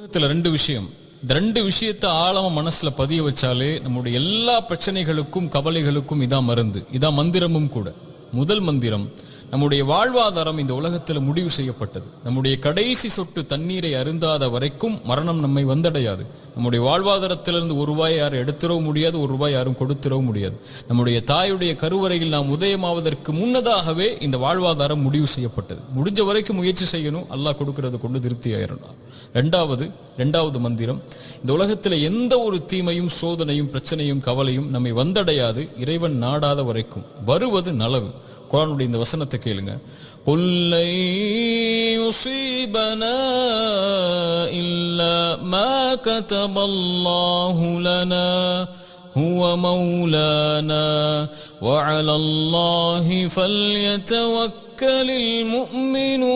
உலகத்துல இந்த ரெண்டு விஷயத்தை ஆழமா மனசுல பதிய வச்சாலே நம்முடைய எல்லா பிரச்சனைகளுக்கும் கவலைகளுக்கும் இதான் மருந்து, இதான் மந்திரமும் கூட. முதல் மந்திரம், நம்முடைய வாழ்வாதாரம் இந்த உலகத்தில் முடிவு செய்யப்பட்டது. நம்முடைய கடைசி சொட்டு தண்ணீரை அருந்தாத வரைக்கும் மரணம் நம்மை வந்தடையாது. நம்முடைய வாழ்வாதாரத்திலிருந்து ஒரு ரூபாய் யாரும் எடுத்துடவும் முடியாது, ஒரு ரூபாய் யாரும் கொடுத்துடவும் முடியாது. நம்முடைய தாயுடைய கருவறையில் நாம் உதயமாவதற்கு முன்னதாகவே இந்த வாழ்வாதாரம் முடிவு செய்யப்பட்டது. முடிஞ்ச வரைக்கும் முயற்சி செய்யணும், அல்லாஹ் கொடுக்கறத கொண்டு திருப்தி ஆயிரணும். ரெண்டாவது மந்திரம், இந்த உலகத்தில் எந்த ஒரு தீமையும் சோதனையும் பிரச்சனையும் கவலையும் நம்மை வந்தடையாது இறைவன் நாடாத வரைக்கும். வருவது நலவு. குர்ஆனுடைய இந்த வசனத்தை கேளுங்க. قُلْ لَنْ يُصِيبَنَا إِلَّا مَا كَتَبَ اللَّهُ لَنَا هُوَ مَوْلَانَا وَعَلَى اللَّهِ فَلْيَتَوَكَّلِ الْمُؤْمِنُونَ.